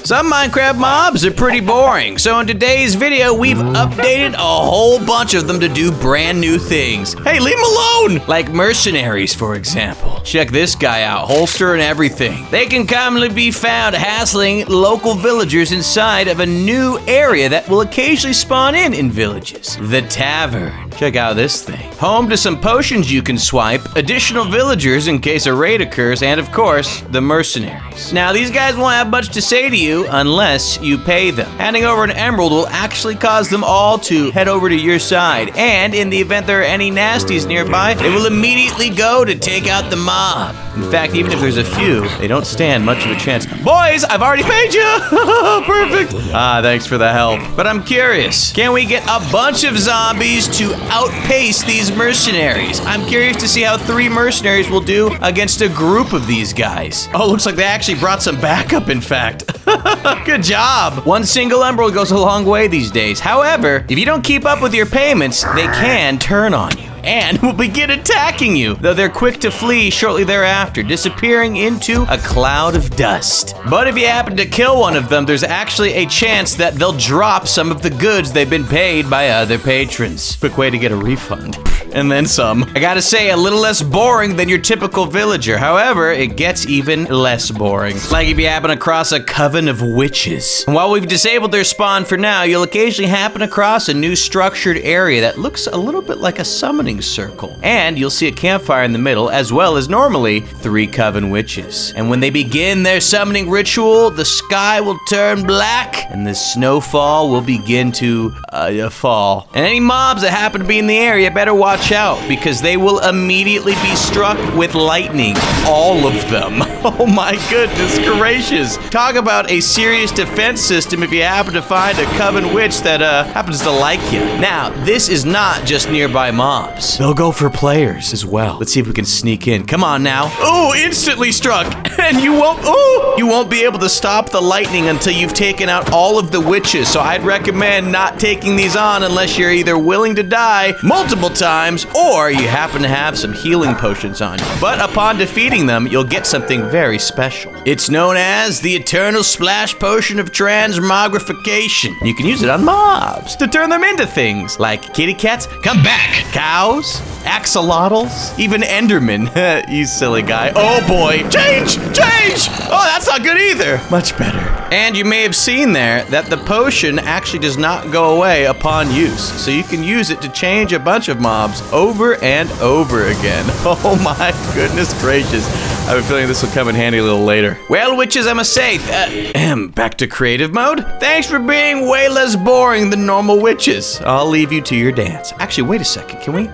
Some Minecraft mobs are pretty boring, so in today's video, we've updated a whole bunch of them to do brand new things. Hey, leave them alone! Like Mercenaries, for example. Check this guy out, holster and everything. They can commonly be found hassling local villagers inside of a new area that will occasionally spawn in villages. The Tavern. Check out this thing. Home to some potions you can swipe, additional villagers in case a raid occurs, and of course, the Mercenaries. Now, these guys won't have much to say to you unless you pay them. Handing over an emerald will actually cause them all to head over to your side, and in the event there are any nasties nearby, they will immediately go to take out the mob. In fact, even if there's a few, they don't stand much of a chance. Boys, I've already paid you! Perfect! Thanks for the help. But I'm curious, can we get a bunch of zombies to outpace these mercenaries? I'm curious to see how 3 mercenaries will do against a group of these guys. Oh, looks like they actually brought some backup, in fact. Good job. One single emerald goes a long way these days. However, if you don't keep up with your payments, they can turn on you and will begin attacking you, though they're quick to flee shortly thereafter, disappearing into a cloud of dust. But if you happen to kill one of them, there's actually a chance that they'll drop some of the goods they've been paid by other patrons. Quick way to get a refund. And then some. I gotta say, a little less boring than your typical villager. However, it gets even less boring. Like if you happen across a Coven of Witches. And while we've disabled their spawn for now, you'll occasionally happen across a new structured area that looks a little bit like a summoning circle. And you'll see a campfire in the middle, as well as normally 3 Coven Witches. And when they begin their summoning ritual, the sky will turn black and the snowfall will begin to fall. And any mobs that happen to be in the area better watch out, because they will immediately be struck with lightning. All of them. Oh my goodness gracious. Talk about a serious defense system if you happen to find a Coven Witch that happens to like you. Now, this is not just nearby mobs. They'll go for players as well. Let's see if we can sneak in. Come on now. Oh, instantly struck. And you won't be able to stop the lightning until you've taken out all of the witches. So I'd recommend not taking these on unless you're either willing to die multiple times or you happen to have some healing potions on you. But upon defeating them, you'll get something very special. It's known as the Eternal Splash Potion of Transmogrification. You can use it on mobs to turn them into things like kitty cats, come back, cows, axolotls, even Enderman. You silly guy. Oh boy. Change! Oh, that's not good either. Much better. And you may have seen there that the potion actually does not go away upon use. So you can use it to change a bunch of mobs over and over again. Oh my goodness gracious. I have a feeling this will come in handy a little later. Well, witches, I must say, back to creative mode. Thanks for being way less boring than normal witches. I'll leave you to your dance. Actually, wait a second, can we?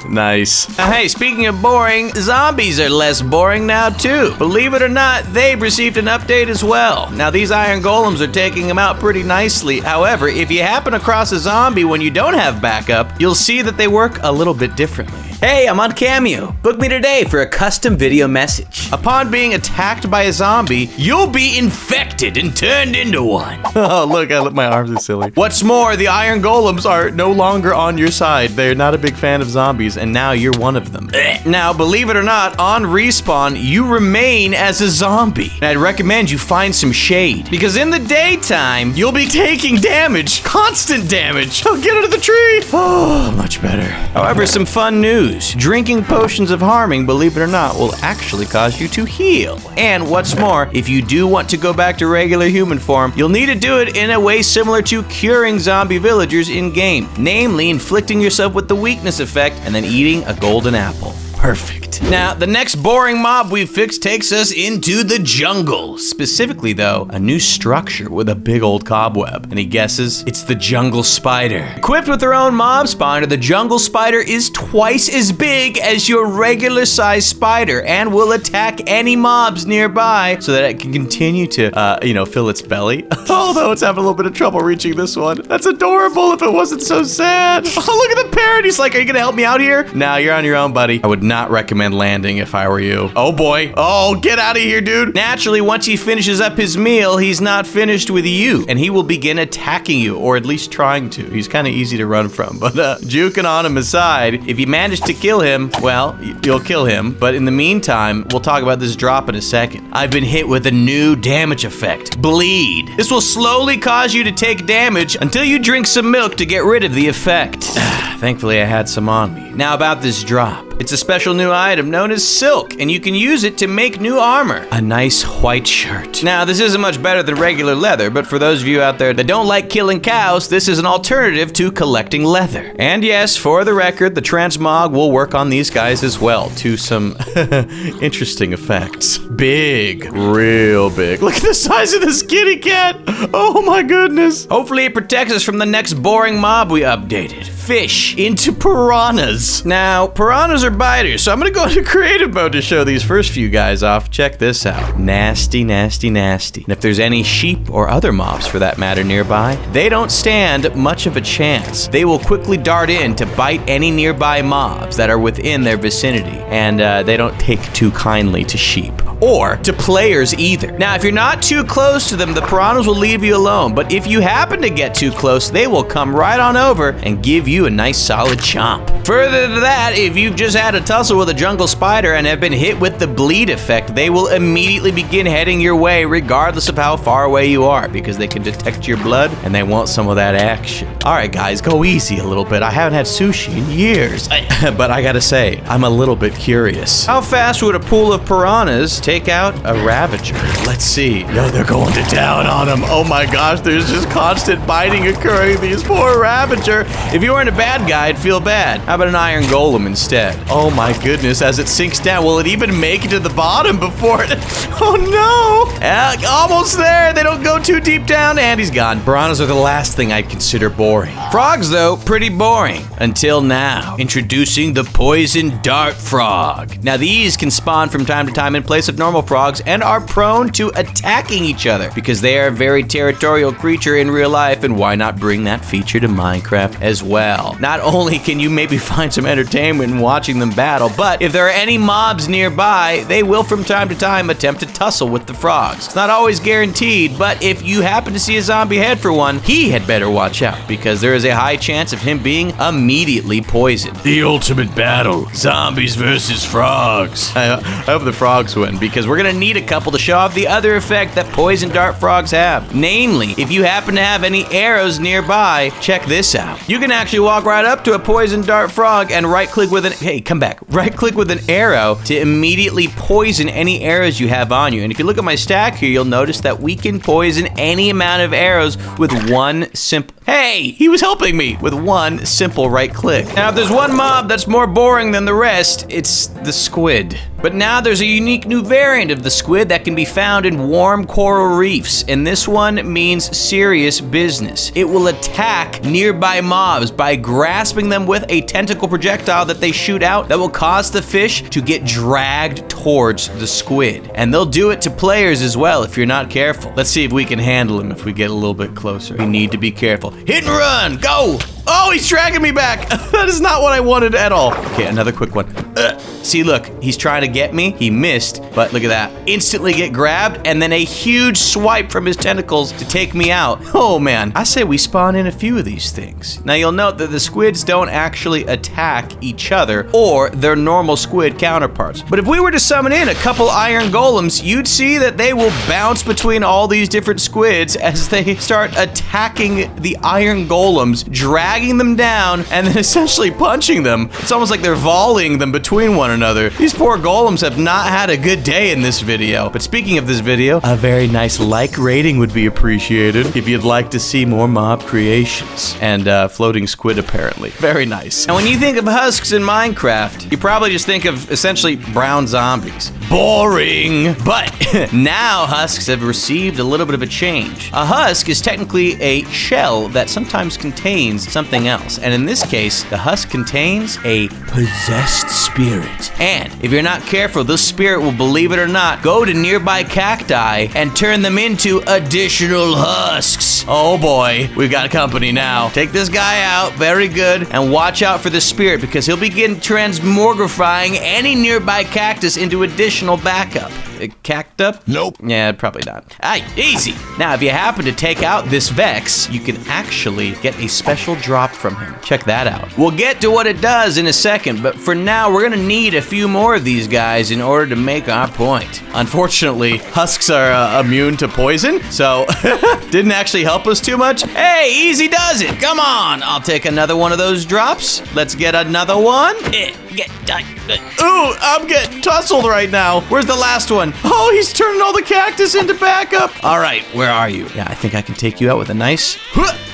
Nice. Hey, speaking of boring, zombies are less boring now too. Believe it or not, they've received an update as well. Now, these iron golems are taking them out pretty nicely. However, if you happen across a zombie when you don't have backup, you'll see that they work a little bit differently. Hey, I'm on Cameo. Book me today for a custom video message. Upon being attacked by a zombie, you'll be infected and turned into one. Oh, look, my arms are silly. What's more, the iron golems are no longer on your side. They're not a big fan of zombies, and now you're one of them. Now, believe it or not, on respawn, you remain as a zombie. And I'd recommend you find some shade, because in the daytime, you'll be taking damage, constant damage. Oh, get out of the tree. Oh, much better. However, some fun news. Drinking potions of harming, believe it or not, will actually cause you to heal. And what's more, if you do want to go back to regular human form, you'll need to do it in a way similar to curing zombie villagers in-game, namely inflicting yourself with the weakness effect and then eating a golden apple. Perfect. Now, the next boring mob we've fixed takes us into the jungle. Specifically, though, a new structure with a big old cobweb. Any guesses? It's the jungle spider. Equipped with their own mob spawner, the jungle spider is twice as big as your regular size spider and will attack any mobs nearby so that it can continue to, fill its belly. Although it's having a little bit of trouble reaching this one. That's adorable if it wasn't so sad. Oh, look at the parrot. He's like, are you gonna help me out here? No, you're on your own, buddy. I would not recommend landing if I were you. Oh boy. Oh, get out of here, dude. Naturally, once he finishes up his meal, he's not finished with you, and he will begin attacking you, or at least trying to. He's kind of easy to run from, but juking on him aside, if you manage to kill him, well, you'll kill him. But in the meantime, we'll talk about this drop in a second. I've been hit with a new damage effect, Bleed. This will slowly cause you to take damage until you drink some milk to get rid of the effect. Thankfully, I had some on me. Now about this drop. It's a special new item known as silk, and you can use it to make new armor. A nice white shirt. Now, this isn't much better than regular leather, but for those of you out there that don't like killing cows, this is an alternative to collecting leather. And yes, for the record, the transmog will work on these guys as well, to some interesting effects. Big, real big. Look at the size of this kitty cat. Oh my goodness. Hopefully it protects us from the next boring mob we updated. Fish into piranhas. Now, piranhas are biters, so I'm gonna go into creative mode to show these first few guys off. Check this out. Nasty, nasty, nasty. And if there's any sheep or other mobs for that matter nearby, they don't stand much of a chance. They will quickly dart in to bite any nearby mobs that are within their vicinity, and they don't take too kindly to sheep or to players either. Now, if you're not too close to them, the piranhas will leave you alone, but if you happen to get too close, they will come right on over and give you a nice solid chomp. Further to that, if you've just had a tussle with a jungle spider and have been hit with the bleed effect, they will immediately begin heading your way regardless of how far away you are, because they can detect your blood and they want some of that action. All right, guys, go easy a little bit. I haven't had sushi in years, but I gotta say, I'm a little bit curious. How fast would a pool of piranhas take out a ravager? Let's see. Yo, they're going to town on him. Oh my gosh, there's just constant biting occurring. These poor ravager. If you weren't a bad guy, I'd feel bad. How about an iron golem instead? Oh my goodness, as it sinks down, will it even make it to the bottom before it? Oh no! Almost there. They don't go too deep down, and he's gone. Piranhas are the last thing I'd consider boring. Frogs, though, pretty boring. Until now. Introducing the poison dart frog. Now, these can spawn from time to time in place of normal frogs and are prone to attacking each other because they are a very territorial creature in real life, and why not bring that feature to Minecraft as well? Not only can you maybe find some entertainment in watching them battle, but if there are any mobs nearby, they will from time to time attempt to tussle with the frogs. It's not always guaranteed, but if you happen to see a zombie head for one, he had better watch out because there is a high chance of him being immediately poisoned. The ultimate battle, zombies versus frogs. I hope the frogs win because we're gonna need a couple to show off the other effect that poison dart frogs have. Namely, if you happen to have any arrows nearby, check this out. You can actually walk right up to a poison dart frog and right-click with an, hey, come back. Right-click with an arrow to immediately poison any arrows you have on you. And if you look at my stack here, you'll notice that we can poison any amount of arrows with one simple, hey, he was helping me with one simple right-click. Now, if there's one mob that's more boring than the rest, it's the squid. But now there's a unique new variant of the squid that can be found in warm coral reefs, and this one means serious business. It will attack nearby mobs by grasping them with a tentacle projectile that they shoot out that will cause the fish to get dragged towards the squid. And they'll do it to players as well if you're not careful. Let's see if we can handle him if we get a little bit closer. We need to be careful. Hit and run, go! Oh, he's dragging me back. That is not what I wanted at all. Okay, another quick one. See, look, he's trying to get me. He missed, but look at that. Instantly get grabbed, and then a huge swipe from his tentacles to take me out. Oh, man. I say we spawn in a few of these things. Now, you'll note that the squids don't actually attack each other or their normal squid counterparts. But if we were to summon in a couple iron golems, you'd see that they will bounce between all these different squids as they start attacking the iron golems, dragging them down, and then essentially punching them. It's almost like they're volleying them between one another. These poor golems have not had a good day in this video. But speaking of this video, a very nice like rating would be appreciated if you'd like to see more mob creations. And floating squid, apparently. Very nice. And when you think of husks in Minecraft, you probably just think of essentially brown zombies. boring. But now husks have received a little bit of a change. A husk is technically a shell that sometimes contains something else. And in this case, the husk contains a possessed spirit. And if you're not careful, this spirit will, believe it or not, go to nearby cacti and turn them into additional husks. Oh boy, we've got company now. Take this guy out, very good, and watch out for the spirit because he'll begin transmogrifying any nearby cactus into additional backup. Cactup? Nope. Yeah, probably not. Aye, easy. Now, if you happen to take out this Vex, you can actually get a special drop from him. Check that out. We'll get to what it does in a second, but for now, we're gonna need a few more of these guys in order to make our point. Unfortunately, husks are immune to poison, so didn't actually help us too much. Hey, easy does it. Come on. I'll take another one of those drops. Let's get another one. Ooh, I'm getting tussled right now. Where's the last one? Oh, he's turning all the cactus into backup. All right, where are you? Yeah, I think I can take you out with a nice...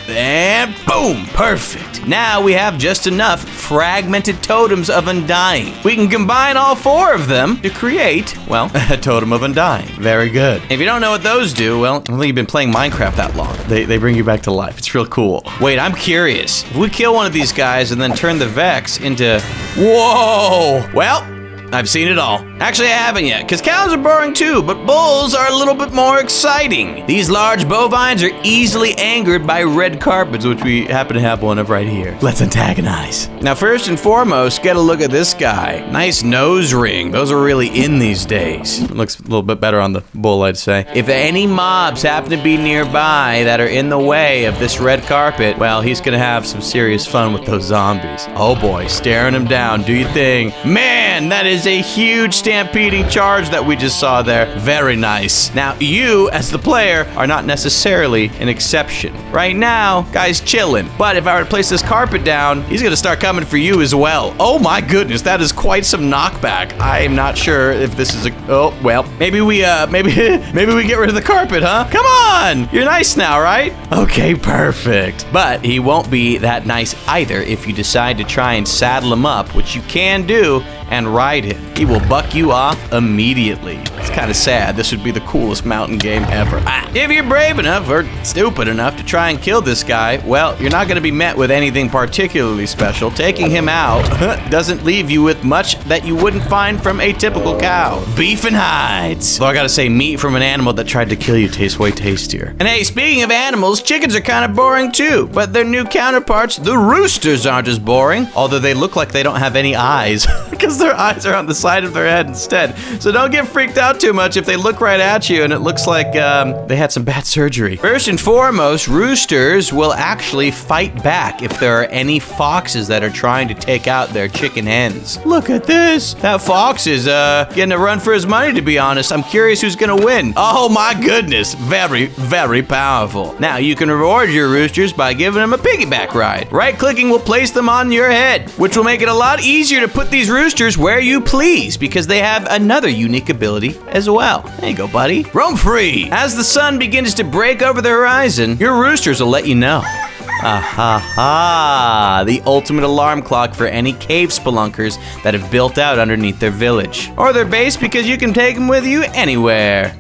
And boom, perfect. Now we have just enough fragmented totems of undying. We can combine all 4 of them to create, well, a totem of undying. Very good. If you don't know what those do, well, I don't think you've been playing Minecraft that long. They bring you back to life. It's real cool. Wait, I'm curious. If we kill one of these guys and then turn the Vex into... Whoa! Well, I've seen it all. Actually, I haven't yet, because cows are boring too, but bulls are a little bit more exciting. These large bovines are easily angered by red carpets, which we happen to have one of right here. Let's antagonize. Now, first and foremost, get a look at this guy. Nice nose ring. Those are really in these days. It looks a little bit better on the bull, I'd say. If any mobs happen to be nearby that are in the way of this red carpet, well, he's gonna have some serious fun with those zombies. Oh boy, staring him down. Do your thing. Man, that is a huge stampeding charge that we just saw there. Very nice. Now, you, as the player, are not necessarily an exception. Right now, guy's chilling. But if I were to place this carpet down, he's gonna start coming for you as well. Oh my goodness, that is quite some knockback. I am not sure if this is a... Oh, well, maybe we get rid of the carpet, huh? Come on! You're nice now, right? Okay, perfect. But he won't be that nice either if you decide to try and saddle him up, which you can do, and ride him. He will buck you off immediately. It's kind of sad. This would be the coolest mountain game ever. If you're brave enough or stupid enough to try and kill this guy, well, you're not going to be met with anything particularly special. Taking him out doesn't leave you with much that you wouldn't find from a typical cow. Beef and hides. Though I gotta say, meat from an animal that tried to kill you tastes way tastier. And hey, speaking of animals, chickens are kind of boring too, but their new counterparts, the roosters, aren't as boring, although they look like they don't have any eyes because their eyes are on the side of their head instead. So don't get freaked out too much if they look right at you and it looks like they had some bad surgery. First and foremost, roosters will actually fight back if there are any foxes that are trying to take out their chicken hens. Look at this. That fox is getting a run for his money, to be honest. I'm curious who's gonna win. Oh my goodness. Very, very powerful. Now, you can reward your roosters by giving them a piggyback ride. Right-clicking will place them on your head, which will make it a lot easier to put these roosters where you please, because they have another unique ability as well. There you go, buddy. Roam free. As the sun begins to break over the horizon, your roosters will let you know. Ah-ha-ha, the ultimate alarm clock for any cave spelunkers that have built out underneath their village or their base, because you can take them with you anywhere.